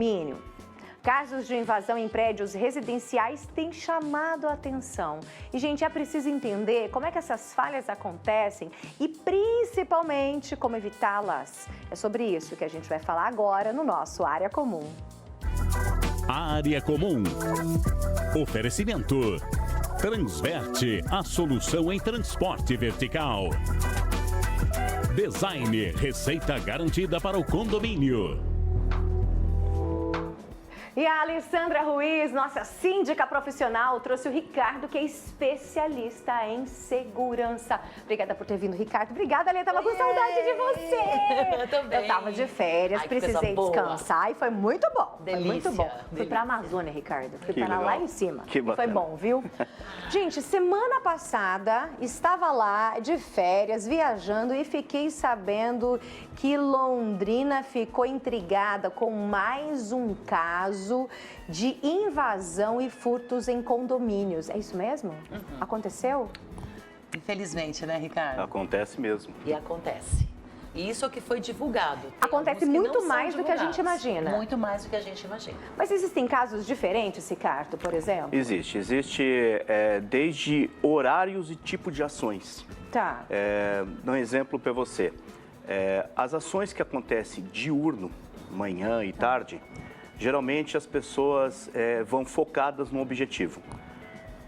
Condomínio. Casos de invasão em prédios residenciais têm chamado a atenção. E, gente, é preciso entender como é que essas falhas acontecem e, principalmente, como evitá-las. É sobre isso que a gente vai falar agora no nosso Área Comum. Área Comum. Oferecimento. Transverte, a solução em transporte vertical. Design, receita garantida para o condomínio. E a Alessandra Ruiz, nossa síndica profissional, trouxe o Ricardo, que é especialista em segurança. Obrigada por ter vindo, Ricardo. Obrigada, Alê, tava com saudade de você. Eu também. Eu tava de férias, precisei descansar e foi muito bom. Delícia. Foi muito bom. Fui pra Amazônia, Ricardo. Fui para lá em cima. Que bacana. Foi bom, viu? Gente, semana passada estava lá de férias, viajando e fiquei sabendo que Londrina ficou intrigada com mais um caso de invasão e furtos em condomínios. É isso mesmo? Aconteceu? Infelizmente, né, Ricardo? Acontece mesmo. E acontece. E isso é o que foi divulgado. Tem Acontece alguns que muito não são mais do que a gente divulgados. imagina. Muito mais do que a gente imagina. Mas existem casos diferentes, Ricardo, por exemplo? Existe desde horários e tipo de ações. Tá. Dá um exemplo para você. As ações que acontecem diurno, manhã e tarde, geralmente as pessoas vão focadas no objetivo.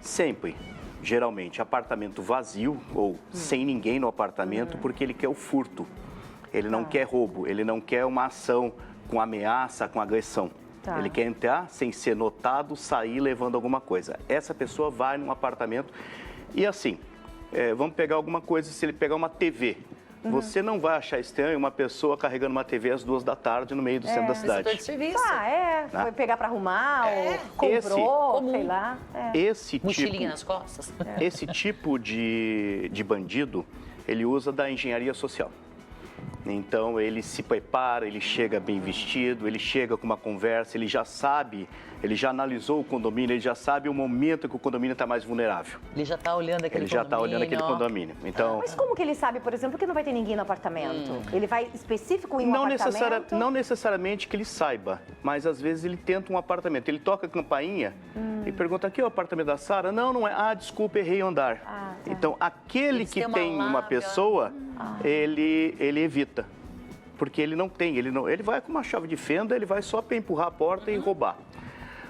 Sempre, geralmente, apartamento vazio ou sem ninguém no apartamento, porque ele quer o furto. Ele não quer roubo, ele não quer uma ação com ameaça, com agressão. Tá. Ele quer entrar sem ser notado, sair levando alguma coisa. Essa pessoa vai num apartamento e assim, vamos pegar alguma coisa, se ele pegar uma TV, você não vai achar estranho uma pessoa carregando uma TV às 2 da tarde no meio do centro da cidade. Setor de serviço. Foi pegar pra arrumar, ou comprou, sei lá. Mochilinha nas costas. Esse tipo de bandido, ele usa da engenharia social. Então, ele se prepara, ele chega bem vestido, ele chega com uma conversa, ele já sabe, ele já analisou o condomínio, ele já sabe o momento que o condomínio está mais vulnerável. Ele já está olhando aquele condomínio. Ele já está olhando aquele condomínio. Então, Mas como que ele sabe, por exemplo, que não vai ter ninguém no apartamento? Ele vai específico em um apartamento? Não necessariamente que ele saiba, mas às vezes ele tenta um apartamento. Ele toca a campainha e pergunta, aqui é o apartamento da Sara? Não, não é. Ah, desculpa, errei o andar. Tá. Então, aquele Eles que têm tem uma uma lábia. pessoa, ele evita. Porque ele não tem, ele vai com uma chave de fenda, ele vai só para empurrar a porta e roubar.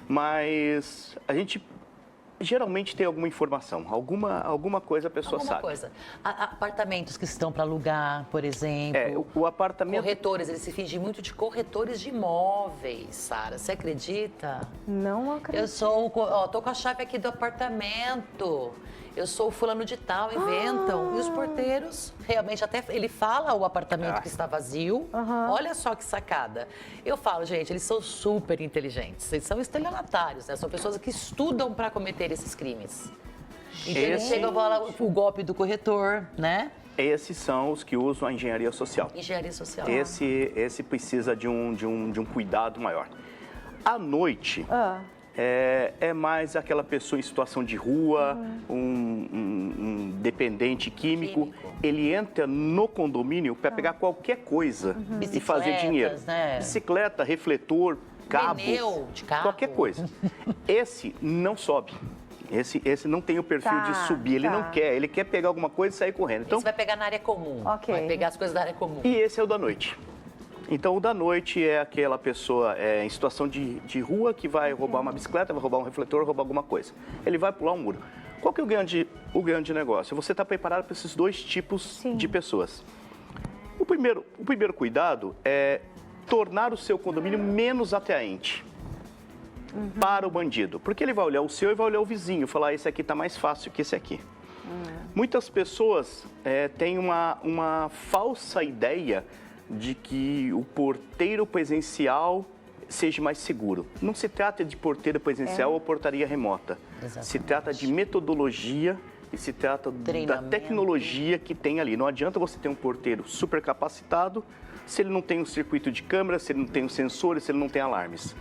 Mas a gente geralmente tem alguma informação, alguma coisa a pessoa Alguma sabe. coisa. Apartamentos que estão para alugar, por exemplo. O apartamento... Corretores, eles se fingem muito de corretores de imóveis, Sara. Você acredita? Não acredito. Eu sou, tô com a chave aqui do apartamento. Eu sou o fulano de tal, inventam. E os porteiros, realmente, até ele fala o apartamento que está vazio. Olha só que sacada. Eu falo, gente, eles são super inteligentes. Eles são estelionatários, né? São pessoas que estudam para cometer esses crimes. Então, eles chegam a falar o golpe do corretor, né? Esses são os que usam a engenharia social. Engenharia social. Esse precisa de um cuidado maior. À noite... É mais aquela pessoa em situação de rua, um dependente químico. Ele entra no condomínio para pegar qualquer coisa e fazer dinheiro. Né? Bicicleta, refletor, cabo, Pneu de carro. qualquer coisa. Esse não sobe. Esse não tem o perfil de subir, ele não quer. Ele quer pegar alguma coisa e sair correndo. Então, Esse vai pegar na área comum. Vai pegar as coisas da área comum. e esse é o da noite. Então, o da noite é aquela pessoa em situação de rua que vai roubar uma bicicleta, vai roubar um refletor, roubar alguma coisa. Ele vai pular um muro. Qual que é o grande negócio? Você está preparado para esses dois tipos de pessoas. O primeiro cuidado é tornar o seu condomínio menos atraente para o bandido. Porque ele vai olhar o seu e vai olhar o vizinho, falar, esse aqui está mais fácil que esse aqui. Muitas pessoas têm uma falsa ideia de que o porteiro presencial seja mais seguro. Não se trata de porteiro presencial ou portaria remota. Exatamente. Se trata de metodologia e se trata da tecnologia que tem ali. Não adianta você ter um porteiro super capacitado se ele não tem um circuito de câmera, se ele não tem um sensor, se ele não tem alarmes.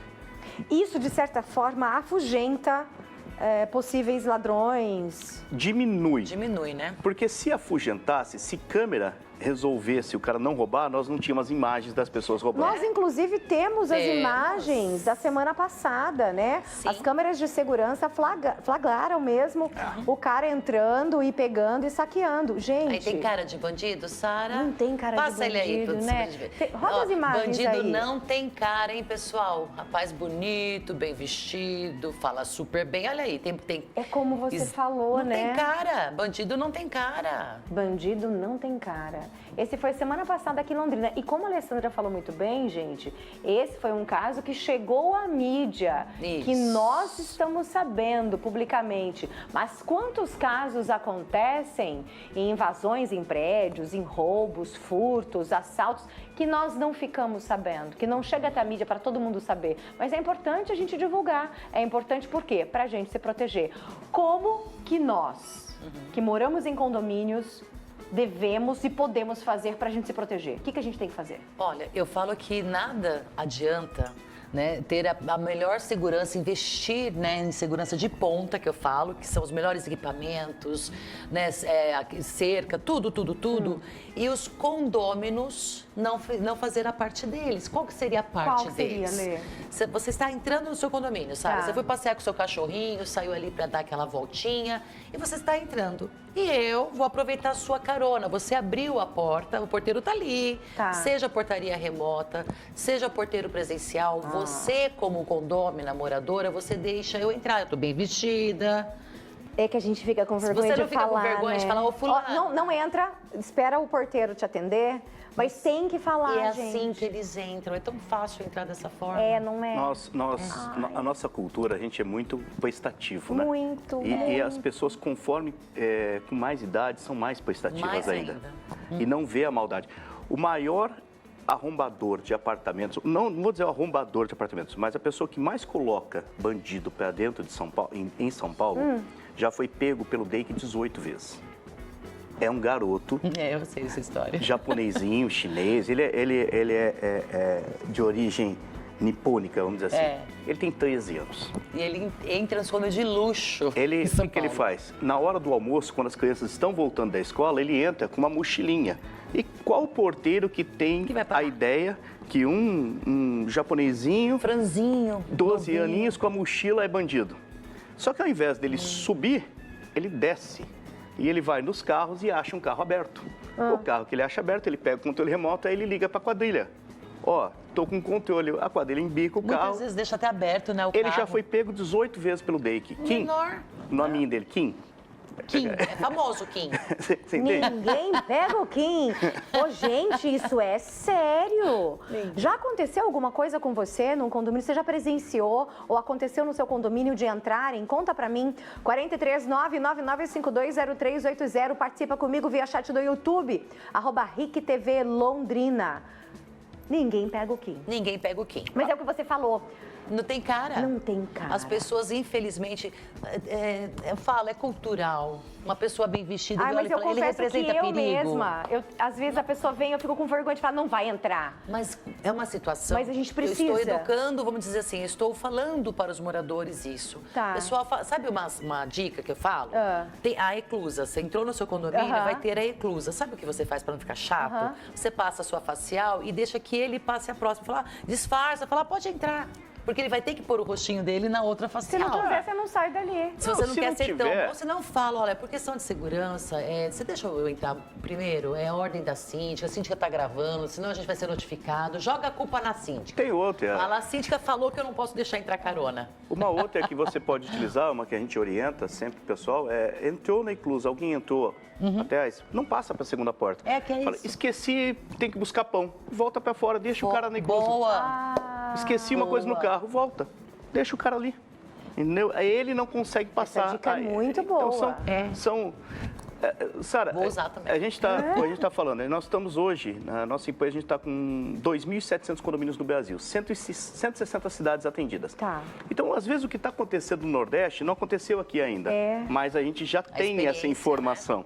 Isso, de certa forma, afugenta possíveis ladrões. Diminui. Diminui, né? Porque se afugentasse, se câmera resolver se o cara não roubar, nós não tínhamos as imagens das pessoas roubando. Nós, inclusive, temos as imagens da semana passada, né? Sim. As câmeras de segurança flagraram mesmo o cara entrando e pegando e saqueando. Gente... Aí tem cara de bandido, Sara? Não tem cara Passa de bandido, ele aí, pra né? Roda as imagens bandido aí. não tem cara, hein, pessoal? Rapaz bonito, bem vestido, fala super bem. Olha aí, tem... É como você falou, não né? Não tem cara, bandido não tem cara. Bandido não tem cara. Esse foi semana passada aqui em Londrina. E como a Alessandra falou muito bem, gente, esse foi um caso que chegou à mídia, que nós estamos sabendo publicamente. Mas quantos casos acontecem em invasões em prédios, em roubos, furtos, assaltos, que nós não ficamos sabendo, que não chega até a mídia para todo mundo saber. Mas é importante a gente divulgar. É importante por quê? Para a gente se proteger. Como que nós, que moramos em condomínios, devemos e podemos fazer para a gente se proteger? O que a gente tem que fazer? Olha, eu falo que nada adianta, né, ter a melhor segurança, investir, né, em segurança de ponta, que eu falo, que são os melhores equipamentos, né, cerca, tudo. E os condôminos não fazer a parte deles. Qual que seria a parte deles? Lê? Você está entrando no seu condomínio, sabe? Tá. Você foi passear com o seu cachorrinho, saiu ali para dar aquela voltinha e você está entrando. E eu vou aproveitar a sua carona. Você abriu a porta, o porteiro está ali. Tá. Seja portaria remota, seja porteiro presencial. Você, como condômina, moradora, você deixa eu entrar. Eu estou bem vestida. É que a gente fica com vergonha você não de fica falar, com vergonha né? de falar, ô fulano. Não entra, espera o porteiro te atender, mas tem que falar, E é gente. assim que eles entram. É tão fácil entrar dessa forma. Não é? A nossa cultura, a gente é muito prestativo, né? Muito. E as pessoas, conforme com mais idade, são mais prestativas Mais ainda. ainda. E não vê a maldade. O maior arrombador de apartamentos, não vou dizer o arrombador de apartamentos, mas a pessoa que mais coloca bandido para dentro de São Paulo, em São Paulo, já foi pego pelo DEIC 18 vezes. É um garoto. Eu sei essa história. Japonesinho, chinês, ele é de origem nipônica, vamos dizer assim. Ele tem 13 anos. E ele entra nos condomínios de luxo. O que ele faz? Na hora do almoço, quando as crianças estão voltando da escola, ele entra com uma mochilinha. E qual porteiro que tem a ideia que um japonesinho, franzinho, 12 aninhos com a mochila é bandido? Só que ao invés dele subir, ele desce. E ele vai nos carros e acha um carro aberto. O carro que ele acha aberto, ele pega o controle remoto, aí ele liga para a quadrilha. Tô com controle, a quadrilha embica o carro. Muitas vezes deixa até aberto, né, o Ele carro. já foi pego 18 vezes pelo DEIC. Kim, o nominho dele, Kim. Kim, é famoso Kim. Você entende? Ninguém pega o Kim. Gente, isso é sério. Já aconteceu alguma coisa com você num condomínio? Você já presenciou ou aconteceu no seu condomínio de entrarem? Conta pra mim. 43999520380. Participa comigo via chat do YouTube. @RicTV Londrina. Ninguém pega o Kim. Ninguém pega o Kim. Mas é o que você falou. Não tem cara. Não tem cara. As pessoas, infelizmente, eu falo, é cultural. Uma pessoa bem vestida, Mas eu ele confesso que representa eu perigo. mesma, às vezes a pessoa vem, eu fico com vergonha de falar, não vai entrar. Mas é uma situação. Mas a gente precisa. Eu estou educando, vamos dizer assim, eu estou falando para os moradores isso. Tá. Pessoal, sabe uma dica que eu falo? Tem a eclusa. Você entrou no seu condomínio, vai ter a eclusa. Sabe o que você faz para não ficar chato? Você passa a sua facial e deixa que ele passe a próxima. Fala, disfarça, fala, pode entrar. Porque ele vai ter que pôr o rostinho dele na outra facial. Se não quiser, você não sai dali. Se você não quer ser tão... tiver- Você não fala, olha, por questão de segurança, você deixa eu entrar primeiro, é a ordem da síndica, a síndica tá gravando, senão a gente vai ser notificado. Joga a culpa na síndica. Tem outra. Fala, a síndica falou que eu não posso deixar entrar carona. Uma outra que você pode utilizar, uma que a gente orienta sempre o pessoal, entrou na eclusa, alguém entrou atrás, não passa para a segunda porta. Que é Fala, isso. esqueci, tem que buscar pão. Volta para fora, deixa o cara na eclusa. Boa. Esqueci uma coisa no carro, volta. Deixa o cara ali. Entendeu? Aí ele não consegue passar. Essa dica é muito Então, boa. Sara, Vou usar também. a gente está falando, nós estamos hoje, na nossa empresa, a gente está com 2.700 condomínios no Brasil, 160 cidades atendidas. Tá. Então, às vezes, o que está acontecendo no Nordeste não aconteceu aqui ainda, mas a gente já tem essa experiência, informação.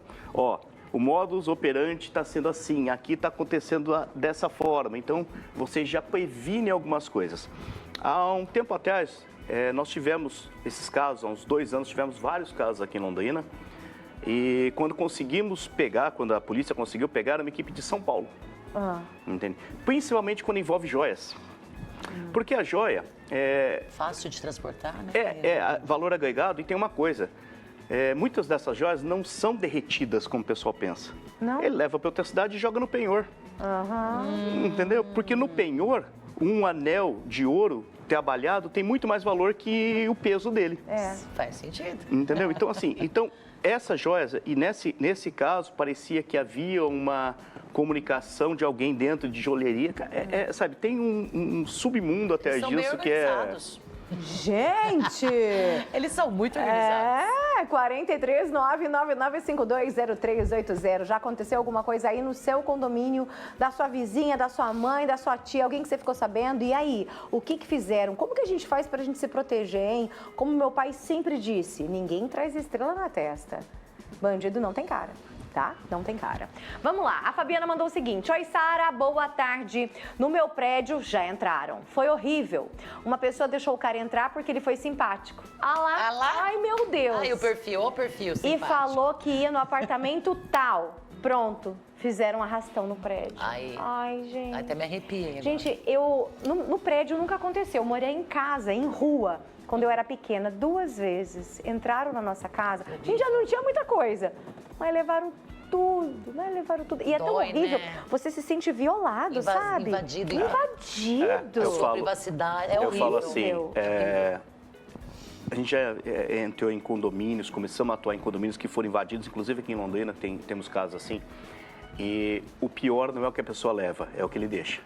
O modus operandi está sendo assim, aqui está acontecendo dessa forma, então você já previne algumas coisas. Há um tempo atrás, nós tivemos esses casos, há uns 2 anos, tivemos vários casos aqui em Londrina, E quando conseguimos pegar, quando a polícia conseguiu pegar, era uma equipe de São Paulo. Entende? Principalmente quando envolve joias. Porque a joia Fácil de transportar, né? valor agregado, e tem uma coisa. Muitas dessas joias não são derretidas como o pessoal pensa. Não? Ele leva para outra cidade e joga no penhor. Entendeu? Porque no penhor, um anel de ouro trabalhado tem muito mais valor que o peso dele. Faz sentido. Entendeu? Então, assim, essas joias, e nesse caso, parecia que havia uma comunicação de alguém dentro de joalheria. Sabe, tem um submundo até São bem disso que organizados. Gente! Eles são muito organizados. 43 999520380. Já aconteceu alguma coisa aí no seu condomínio, da sua vizinha, da sua mãe, da sua tia, alguém que você ficou sabendo? E aí, o que fizeram? Como que a gente faz pra gente se proteger, hein? Como meu pai sempre disse, ninguém traz estrela na testa. Bandido não tem cara. Tá? Não tem cara. Vamos lá, a Fabiana mandou o seguinte: oi, Sara, boa tarde. No meu prédio já entraram. Foi horrível. Uma pessoa deixou o cara entrar porque ele foi simpático. Ah lá? Ai, meu Deus. Ai, o perfil simpático. E falou que ia no apartamento tal. Pronto, fizeram um arrastão no prédio. Ai, gente. Até me arrepiei. Gente, no prédio nunca aconteceu. Eu morei em casa, em rua, quando eu era pequena, 2 vezes. Entraram na nossa casa. A gente já não tinha muita coisa, mas levaram tudo, né? Levaram tudo. E é tão horrível. Né? Você se sente violado, sabe? Invadido. Invadido. Sua privacidade. É horrível. Eu falo assim, a gente já entrou em condomínios, começamos a atuar em condomínios que foram invadidos, inclusive aqui em Londrina temos casos assim. E o pior não é o que a pessoa leva, é o que ele deixa.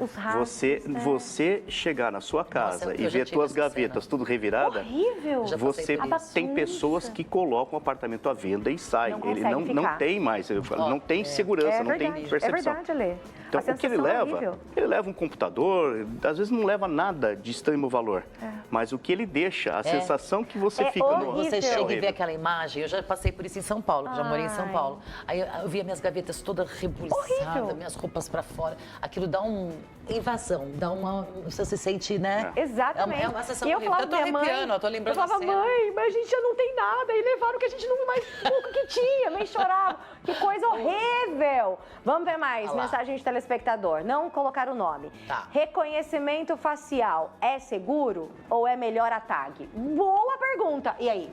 Os rastros. Você chegar na sua casa e ver suas gavetas tudo revirada, horrível. Você tem pessoas que colocam o apartamento à venda e saem. Ele não tem mais, não tem segurança, não tem percepção. É verdade, Alê. Então, o que ele leva? Ele leva um computador, às vezes não leva nada de extremo valor. Mas o que ele deixa, a sensação que você fica horrível. Você chega e vê aquela imagem, eu já passei por isso em São Paulo, já morei em São Paulo. Aí eu via minhas gavetas todas rebuliçadas, minhas roupas pra fora. Aquilo dá uma invasão, dá uma... Você se sente, né? Exatamente. É uma sensação e eu horrível. falava, Eu tô arrepiando, eu tô lembrando eu falava, a cena. mãe, mas a gente já não tem nada. E levaram o que a gente não mais pouco que tinha, nem chorava. Que coisa horrível. Vamos ver mais, mensagem de telespectador. Não colocar o nome. Reconhecimento facial é seguro ou é melhor a tag? Boa pergunta. E aí?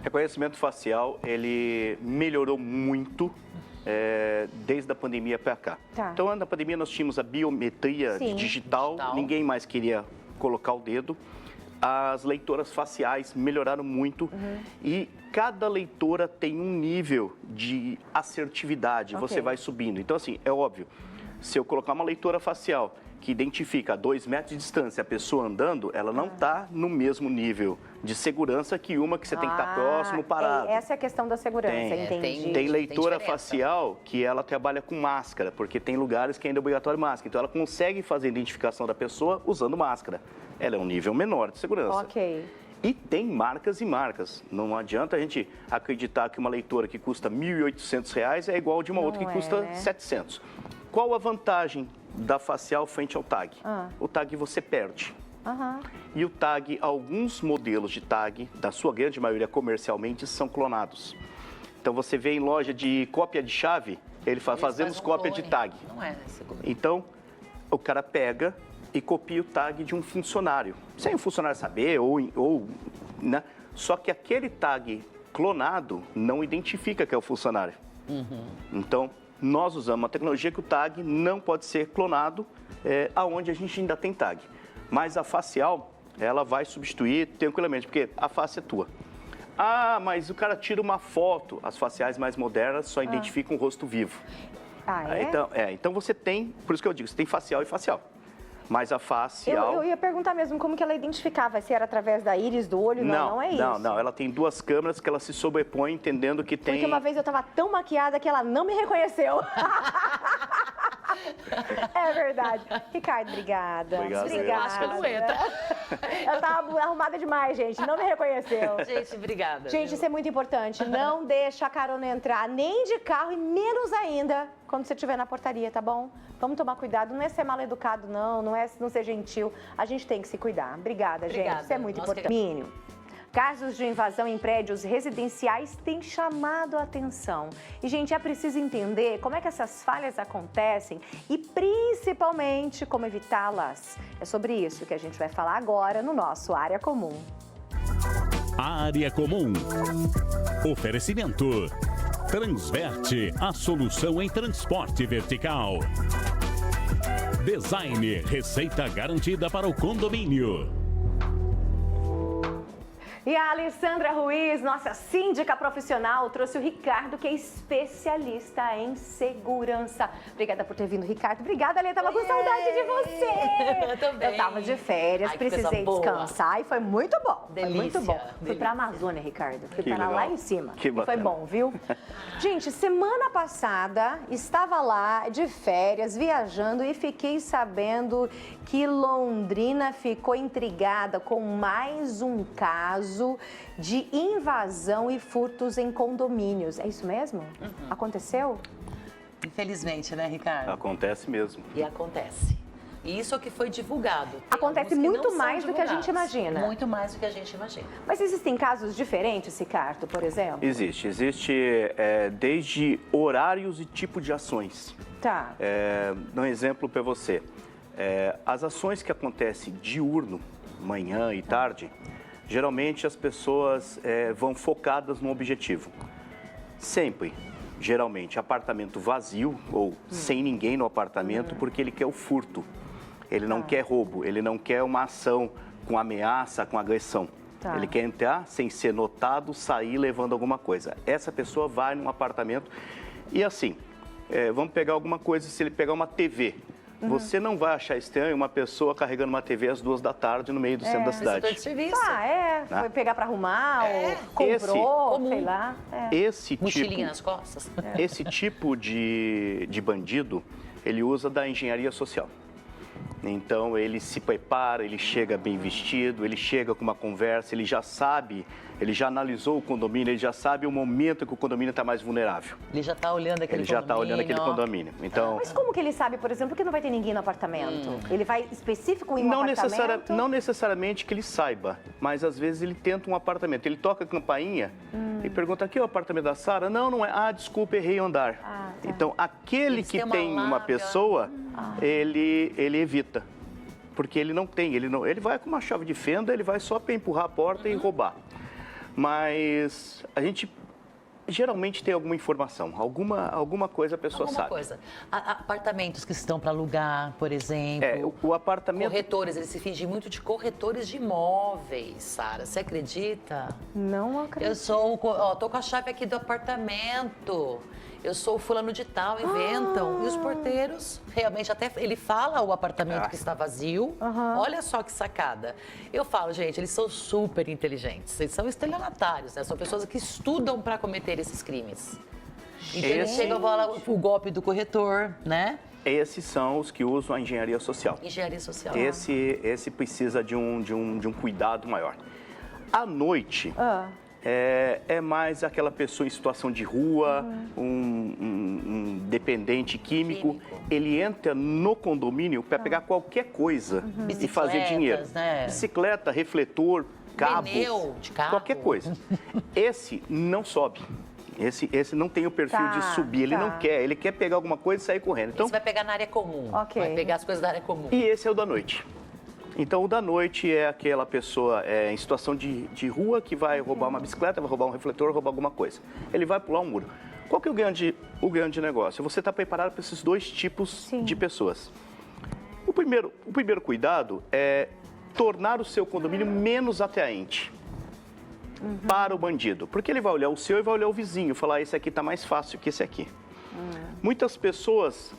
Reconhecimento facial, ele melhorou muito desde a pandemia para cá. Então, na pandemia nós tínhamos a biometria digital, ninguém mais queria colocar o dedo. As leitoras faciais melhoraram muito e cada leitora tem um nível de assertividade, você vai subindo. Então, assim, é óbvio, se eu colocar uma leitora facial que identifica a 2 metros de distância a pessoa andando, ela não está no mesmo nível de segurança que uma que você tem que estar próximo, parado. Essa é a questão da segurança, entendi. Tem leitora facial que ela trabalha com máscara, porque tem lugares que ainda é obrigatório máscara. Então, ela consegue fazer a identificação da pessoa usando máscara. Ela é um nível menor de segurança. E tem marcas e marcas. Não adianta a gente acreditar que uma leitora que custa R$ 1.800 é igual de uma outra que custa R$ 700. Qual a vantagem da facial frente ao tag? O tag você perde. E o tag, alguns modelos de tag, da sua grande maioria comercialmente, são clonados. Então, você vê em loja de cópia de chave, fazemos cópia de tag. Não é seguro. Então, o cara pega e copia o tag de um funcionário, sem o funcionário saber, né? Só que aquele tag clonado não identifica que é o funcionário. Então, nós usamos uma tecnologia que o tag não pode ser clonado, aonde a gente ainda tem tag. Mas a facial, ela vai substituir tranquilamente, porque a face é tua. Ah, mas o cara tira uma foto. As faciais mais modernas só identificam o rosto vivo. Então você tem, por isso que eu digo, você tem facial e facial. Mas a facial... Eu ia perguntar mesmo como que ela identificava, se era através da íris, do olho, não é isso. Não, ela tem 2 câmeras que ela se sobrepõe, entendendo que tem... Porque uma vez eu tava tão maquiada que ela não me reconheceu. É verdade. Ricardo, obrigada. Obrigada. Eu tava arrumada demais, gente, não me reconheceu. Gente, obrigada. Gente, isso é muito importante. Não deixa a carona entrar, nem de carro e menos ainda quando você estiver na portaria, tá bom? Vamos tomar cuidado. Não é ser mal educado, não é não ser gentil. A gente tem que se cuidar. Obrigada, gente. Isso é muito importante. Mínimo. Casos de invasão em prédios residenciais têm chamado a atenção. E, gente, é preciso entender como é que essas falhas acontecem e, principalmente, como evitá-las. É sobre isso que a gente vai falar agora no nosso Área Comum. Área Comum. Oferecimento. Transverte, a solução em transporte vertical. Design, receita garantida para o condomínio. E a Alessandra Ruiz, nossa síndica profissional, trouxe o Ricardo, que é especialista em segurança. Obrigada por ter vindo, Ricardo. Obrigada, Ale, tava com saudade de você. Eu também. Eu tava de férias, Ai, precisei descansar e foi muito bom. Delícia, foi muito bom. Fui delícia. pra Amazônia, Ricardo. Fui Que para legal. lá em cima. Que E foi bacana. bom, viu? Gente, semana passada estava lá de férias, viajando e fiquei sabendo que Londrina ficou intrigada com mais um caso de invasão e furtos em condomínios. É isso mesmo? Aconteceu? Infelizmente, né, Ricardo? Acontece mesmo. E acontece. E isso é o que foi divulgado. Tem Acontece alguns que muito não são mais do que a gente divulgados. imagina. Muito mais do que a gente imagina. Mas existem casos diferentes, Ricardo, por exemplo? Existe desde horários e tipo de ações. Tá. Dá um exemplo para você. As ações que acontecem diurno, manhã e tarde, geralmente as pessoas vão focadas no objetivo. Sempre, geralmente, apartamento vazio ou sem ninguém no apartamento, porque ele quer o furto. Ele não quer roubo, ele não quer uma ação com ameaça, com agressão. Tá. Ele quer entrar sem ser notado, sair levando alguma coisa. Essa pessoa vai num apartamento e assim, vamos pegar alguma coisa, se ele pegar uma TV, você não vai achar estranho uma pessoa carregando uma TV às 2 da tarde no meio do centro da Setor de cidade. serviço. Foi pegar pra arrumar, ou Esse- comprou, comum. sei lá. Mochilinha nas costas. Esse tipo de bandido, ele usa da engenharia social. Então, ele se prepara, ele chega bem vestido, ele chega com uma conversa, ele já sabe, ele já analisou o condomínio, ele já sabe o momento que o condomínio está mais vulnerável. Ele já tá olhando aquele Ele já está olhando aquele condomínio. condomínio. Então, Mas como que ele sabe, por exemplo, que não vai ter ninguém no apartamento? Ele vai específico em um apartamento? não necessariamente que ele saiba, mas às vezes ele tenta um apartamento. Ele toca a campainha e pergunta, aqui é o apartamento da Sara? Não, não é. Ah, desculpa, errei o andar. Ah, tá. Então, aquele Eles que têm uma tem uma lábia. pessoa, ele evita. Porque ele não tem, ele vai com uma chave de fenda, ele vai só para empurrar a porta e roubar. Mas a gente geralmente tem alguma informação, alguma coisa a pessoa Alguma sabe. coisa. Apartamentos que estão para alugar, por exemplo. O apartamento... Corretores, eles se fingem muito de corretores de imóveis, Sara. Você acredita? Não acredito. Eu sou, tô com a chave aqui do apartamento. Eu sou o fulano de tal, inventam. E os porteiros, realmente, até ele fala o apartamento que está vazio. Olha só que sacada. Eu falo, gente, eles são super inteligentes. Eles são estelionatários, né? São pessoas que estudam para cometer esses crimes. Então, eles chegam, falam o golpe do corretor, né? Esses são os que usam a engenharia social. Engenharia social. Esse precisa de um cuidado maior. À noite, é mais aquela pessoa em situação de rua, um dependente químico. Ele entra no condomínio para pegar qualquer coisa e fazer Bicicletas, dinheiro. né? Bicicleta, refletor, cabo, Pneu de carro. qualquer coisa. Esse não sobe. Esse não tem o perfil Tá, de subir, ele tá. não quer. Ele quer pegar alguma coisa e sair correndo. Então, Você vai pegar na área comum. Ok. Vai pegar as coisas da área comum. e esse é o da noite. Então, o da noite é aquela pessoa em situação de rua que vai roubar uma bicicleta, vai roubar um refletor, roubar alguma coisa. Ele vai pular um muro. Qual que é o grande negócio? Você está preparado para esses dois tipos de pessoas. O primeiro cuidado é tornar o seu condomínio menos atraente para o bandido. Porque ele vai olhar o seu e vai olhar o vizinho, falar, esse aqui está mais fácil que esse aqui. Muitas pessoas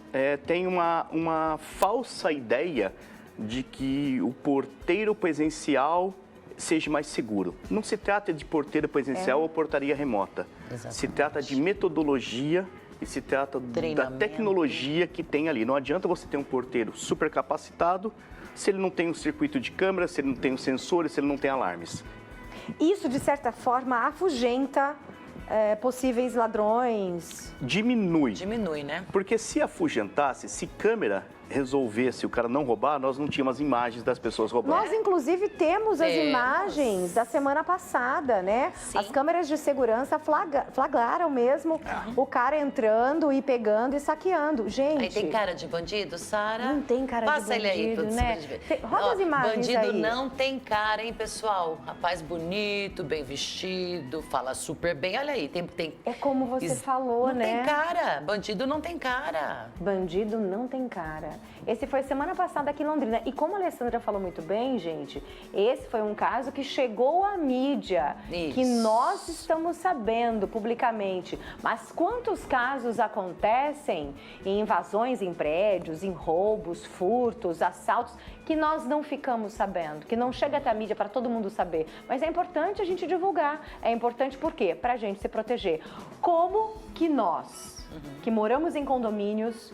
têm uma falsa ideia de que o porteiro presencial seja mais seguro. Não se trata de porteiro presencial ou portaria remota. Exatamente. Se trata de metodologia e se trata da Treinamento. tecnologia que tem ali. Não adianta você ter um porteiro super capacitado se ele não tem um circuito de câmera, se ele não tem um sensor, se ele não tem alarmes. Isso, de certa forma, afugenta possíveis ladrões. Diminui. Diminui, né? Porque se afugentasse, se câmera resolvesse o cara não roubar, nós não tínhamos as imagens das pessoas roubando. Nós, inclusive, temos as imagens da semana passada, né? Sim. As câmeras de segurança flagraram mesmo o cara entrando e pegando e saqueando. Gente... Aí tem cara de bandido, Sara? Não tem cara Passa de bandido, ele aí, pra né? você ver. Roda as imagens bandido aí. não tem cara, hein, pessoal? Rapaz bonito, bem vestido, fala super bem. Olha aí, tem... É como você falou, não né? Não tem cara, bandido não tem cara. Bandido não tem cara. Esse foi semana passada aqui em Londrina. E como a Alessandra falou muito bem, gente, esse foi um caso que chegou à mídia, Isso. que nós estamos sabendo publicamente. Mas quantos casos acontecem em invasões em prédios, em roubos, furtos, assaltos, que nós não ficamos sabendo, que não chega até a mídia para todo mundo saber. Mas é importante a gente divulgar. É importante por quê? Para a gente se proteger. Como que nós, que moramos em condomínios,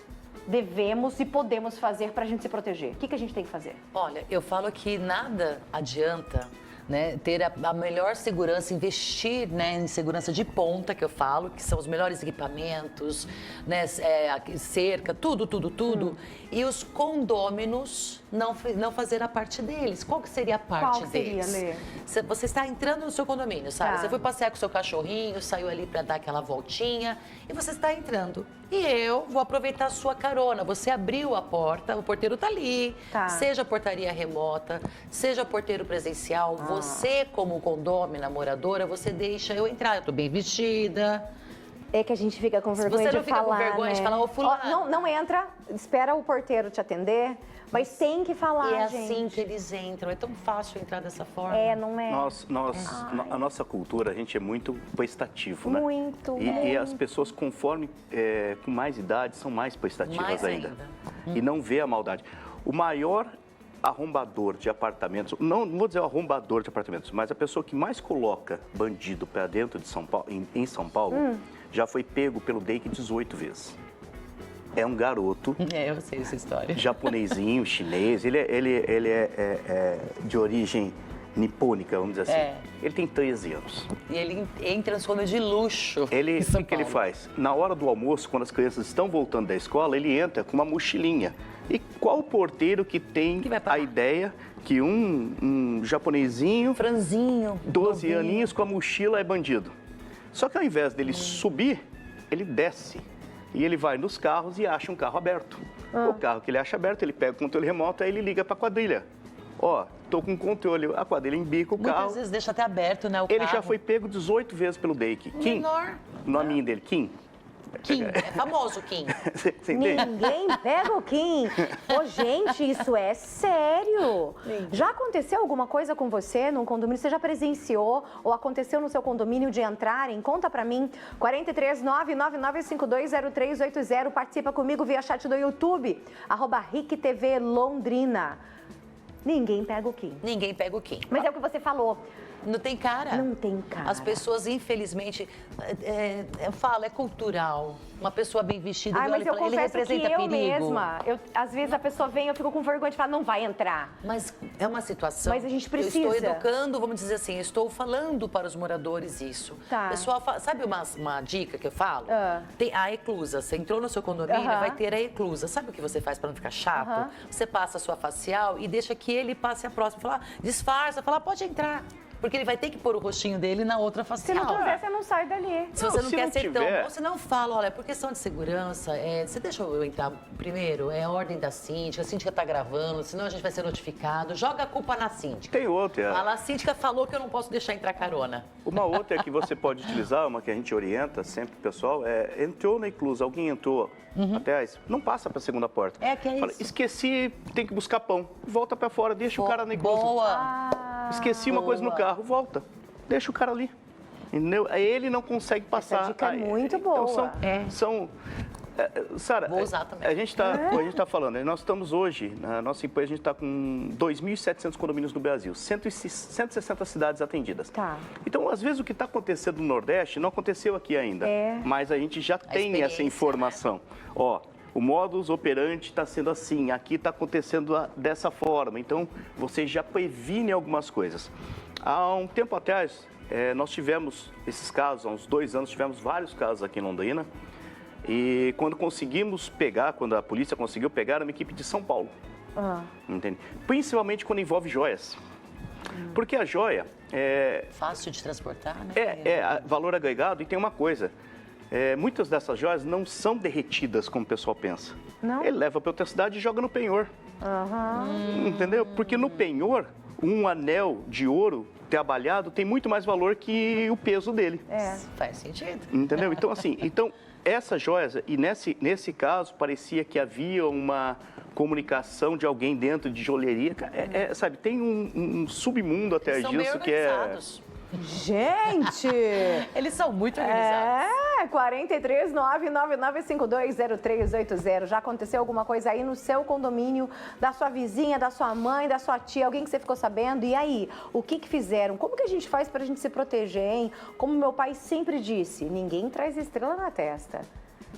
devemos e podemos fazer para a gente se proteger? O que a gente tem que fazer? Olha, eu falo que nada adianta, né, ter a melhor segurança, investir, né, em segurança de ponta, que eu falo, que são os melhores equipamentos, né, cerca, tudo. E os condôminos não fazer a parte deles. Qual que seria a parte deles? Seria, Lê? Você está entrando no seu condomínio, sabe? Tá. Você foi passear com o seu cachorrinho, saiu ali para dar aquela voltinha e você está entrando. E eu vou aproveitar a sua carona. Você abriu a porta, o porteiro está ali. Tá. Seja portaria remota, seja porteiro presencial. Você, como condômina, moradora, você deixa eu entrar. Eu estou bem vestida. É que a gente fica com vergonha você não de fica falar, com vergonha né? de falar, ô fulano. Não entra, espera o porteiro te atender, mas tem que falar, E é gente. assim que eles entram. É tão fácil entrar dessa forma. É, não é? A nossa cultura, a gente é muito prestativo, né? Muito, E as pessoas, conforme com mais idade, são mais prestativas Mais ainda. ainda. E não vê a maldade. O maior arrombador de apartamentos, não vou dizer o arrombador de apartamentos, mas a pessoa que mais coloca bandido para dentro de São Paulo, em São Paulo, já foi pego pelo DEIC 18 vezes. É um garoto. É, eu sei essa história. Japonesinho, chinês, ele é de origem nipônica, vamos dizer assim. É. Ele tem 13 anos. E ele entra nos condomínios de luxo. O que ele faz? Na hora do almoço, quando as crianças estão voltando da escola, ele entra com uma mochilinha. E qual porteiro que tem Que vai parar? a ideia que um japonesinho, Franzinho. 12 bobinho. aninhos com a mochila é bandido? Só que ao invés dele subir, ele desce. E ele vai nos carros e acha um carro aberto. O carro que ele acha aberto, ele pega o controle remoto, aí ele liga para a quadrilha. Ó, tô com controle, a quadrilha embica o Muitas carro. vezes deixa até aberto, né, o Ele carro. já foi pego 18 vezes pelo DEIC. Kim, Menor. o nominho dele, Kim. Kim, é famoso Kim. Você entende? Ninguém pega o Kim. Ô, gente, isso é sério. Já aconteceu alguma coisa com você num condomínio? Você já presenciou ou aconteceu no seu condomínio de entrarem? Conta pra mim. 43999520380. Participa comigo via chat do YouTube. @RicTV Londrina. Ninguém pega o Kim. Ninguém pega o Kim. Mas é o que você falou. Não tem cara. Não tem cara. As pessoas, infelizmente, eu falo, é cultural. Uma pessoa bem vestida, Ai, mas eu ele confesso que representa eu perigo. mesma, às vezes a pessoa vem, eu fico com vergonha de falar, não vai entrar. Mas é uma situação. Mas a gente precisa. Eu estou educando, vamos dizer assim, estou falando para os moradores isso. Tá. Pessoal, sabe uma dica que eu falo? Ah. Tem a eclusa. Você entrou no seu condomínio, Aham. vai ter a eclusa. Sabe o que você faz para não ficar chato? Aham. Você passa a sua facial e deixa que ele passe a próxima. Fala, disfarça, fala, pode entrar. Porque ele vai ter que pôr o rostinho dele na outra Se facial. não quiser, você não sai dali. Se você não se quer não ser tão tiver- bom, você não fala, olha, por questão de segurança, você deixa eu entrar primeiro, é a ordem da síndica, a síndica tá gravando, senão a gente vai ser notificado, joga a culpa na síndica. Tem outra. Fala, a síndica falou que eu não posso deixar entrar carona. Uma outra que você pode utilizar, uma que a gente orienta sempre o pessoal, entrou na eclusa, alguém entrou até não passa para a segunda porta. É, que é Fala, isso. esqueci, tem que buscar pão. Volta para fora, deixa o cara na eclusa. Boa! Esqueci uma coisa no boa. carro, volta. Deixa o cara ali. Entendeu? Aí ele não consegue passar. dica é muito Então, boa. Sara, Vou usar também. a gente está falando, nós estamos hoje, na nossa empresa, a gente está com 2.700 condomínios no Brasil, 160 cidades atendidas. Tá. Então, às vezes, o que está acontecendo no Nordeste não aconteceu aqui ainda, É. mas a gente já tem essa experiência, informação. Ó, o modus operandi está sendo assim, aqui está acontecendo dessa forma, então você já previne algumas coisas. Há um tempo atrás, nós tivemos esses casos, há uns 2 anos, tivemos vários casos aqui em Londrina, E quando quando a polícia conseguiu pegar, era uma equipe de São Paulo. Entende? Principalmente quando envolve joias. Porque a joia Fácil de transportar, né? valor agregado, e tem uma coisa. Muitas dessas joias não são derretidas como o pessoal pensa. Não? Ele leva para outra cidade e joga no penhor. Entendeu? Porque no penhor, um anel de ouro trabalhado tem muito mais valor que o peso dele. Faz sentido. Entendeu? Então, assim, essas joias, e nesse caso, parecia que havia uma comunicação de alguém dentro de joalheria. Sabe, tem um submundo até São bem disso que é... organizados. Gente! Eles são muito organizados. 43-999520380. Já aconteceu alguma coisa aí no seu condomínio, da sua vizinha, da sua mãe, da sua tia, alguém que você ficou sabendo? E aí, o que fizeram? Como que a gente faz pra gente se proteger, hein? Como meu pai sempre disse, ninguém traz estrela na testa.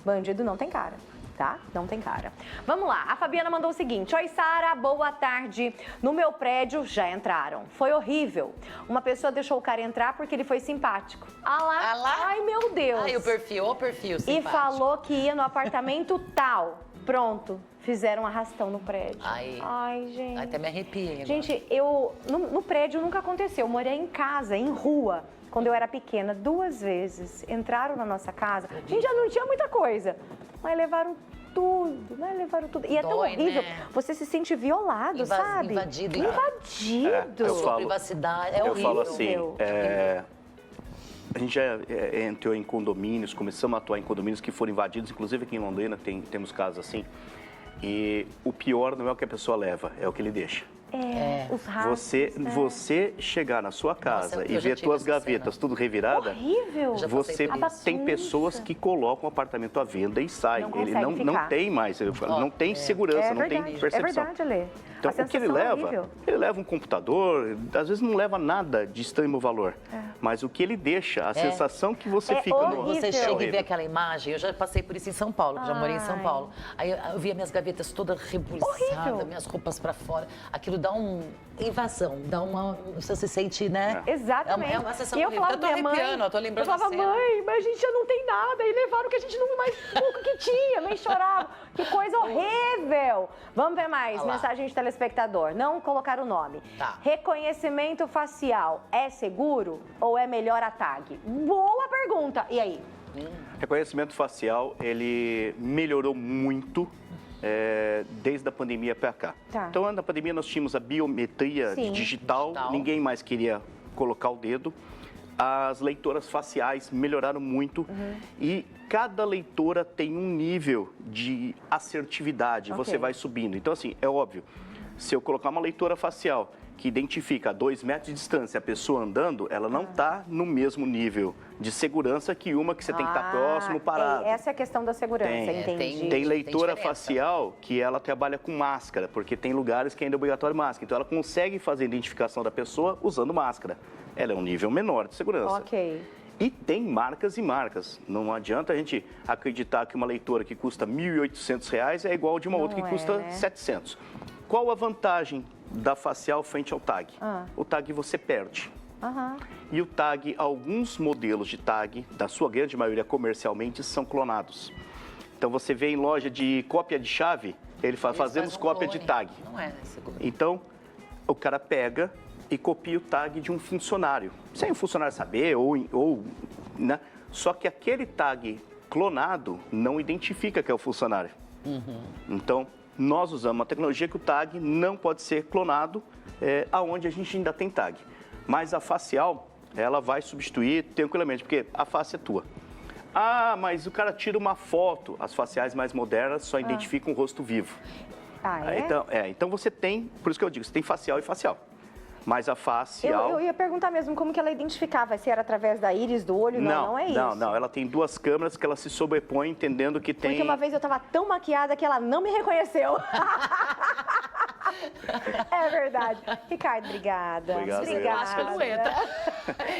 Bandido não tem cara. Tá? Não tem cara. Vamos lá, a Fabiana mandou o seguinte: oi, Sara, boa tarde. No meu prédio já entraram. Foi horrível. Uma pessoa deixou o cara entrar porque ele foi simpático. Ah lá? Ai, meu Deus. Ai, o perfil simpático. E falou que ia no apartamento tal. Pronto, fizeram um arrastão no prédio. Ai, gente. Até me arrepiei agora. Gente, no prédio nunca aconteceu. Eu morei em casa, em rua. Quando eu era pequena, 2 vezes entraram na nossa casa. A gente já não tinha muita coisa, mas levaram tudo. E é tão horrível. Né? Você se sente violado, sabe? Invadido. Sua privacidade é eu horrível. falo assim, a gente já entrou em condomínios, começamos a atuar em condomínios que foram invadidos, inclusive aqui em Londrina temos casos assim. E o pior não é o que a pessoa leva, é o que ele deixa. Os rastros. Você chegar na sua casa e ver suas gavetas tudo revirada, horrível. Você tem pessoas que colocam o apartamento à venda e saem. Ele não tem mais, não tem segurança, não tem percepção. É verdade, Alê. Então, o que ele leva? Ele leva um computador, às vezes não leva nada de extremo valor. Mas o que ele deixa, a sensação que você fica no... Você chega e vê aquela imagem, eu já passei por isso em São Paulo, já morei em São Paulo. Aí eu via minhas gavetas todas rebuliçadas, minhas roupas pra fora. Aquilo dá uma invasão, você se sente, né? Exatamente. É uma sensação e eu horrível. falava Eu tô arrepiando, eu tô lembrando Eu falava, da cena. mãe, mas a gente já não tem nada. E levaram o que a gente não mais pouco que tinha, nem chorava. Que coisa horrível. Vamos ver mais, mensagem de telespectador. Não colocar o nome. Tá. Reconhecimento facial é seguro ou é melhor a tag? Boa pergunta. E aí? Reconhecimento facial, ele melhorou muito desde a pandemia para cá. Então, antes da pandemia, nós tínhamos a biometria digital, ninguém mais queria colocar o dedo. As leitoras faciais melhoraram muito e cada leitora tem um nível de assertividade, você vai subindo. Então, assim, é óbvio, se eu colocar uma leitora facial que identifica a 2 metros de distância a pessoa andando, ela não está no mesmo nível de segurança que uma que você tem que estar próximo, parado. Essa é a questão da segurança, entendi. Tem leitora facial que ela trabalha com máscara, porque tem lugares que ainda é obrigatório máscara. Então, ela consegue fazer a identificação da pessoa usando máscara. Ela é um nível menor de segurança. Ok. E tem marcas e marcas. Não adianta a gente acreditar que uma leitora que custa R$ 1.800 é igual de uma outra que custa R$ 700. Qual a vantagem da facial frente ao tag? O tag você perde. E o tag, alguns modelos de tag, da sua grande maioria comercialmente, são clonados. Então você vê em loja de cópia de chave, fazemos cópia de tag. Não é seguro. Então, o cara pega e copia o tag de um funcionário. Sem o funcionário saber, né? Só que aquele tag clonado não identifica que é o funcionário. Então, nós usamos uma tecnologia que o tag não pode ser clonado, aonde a gente ainda tem tag. Mas a facial, ela vai substituir tranquilamente, porque a face é tua. Ah, mas o cara tira uma foto. As faciais mais modernas só identificam o rosto vivo. Então você tem, por isso que eu digo, você tem facial e facial. Mas a facial... Eu ia perguntar mesmo como que ela identificava, se era através da íris do olho, não é isso. Não, ela tem 2 câmeras que ela se sobrepõe, entendendo que tem... Porque uma vez eu tava tão maquiada que ela não me reconheceu. É verdade. Ricardo, obrigada. Obrigada. Acho que não entra.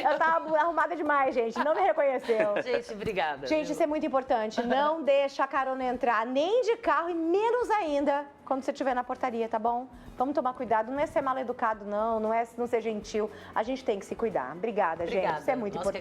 Ela tava arrumada demais, gente, não me reconheceu. Gente, obrigada. Gente, isso é muito importante. Não deixa a carona entrar, nem de carro e menos ainda quando você estiver na portaria, tá bom? Vamos tomar cuidado. Não é ser mal educado, não é não ser gentil. A gente tem que se cuidar. Obrigada, gente. Isso é muito importante.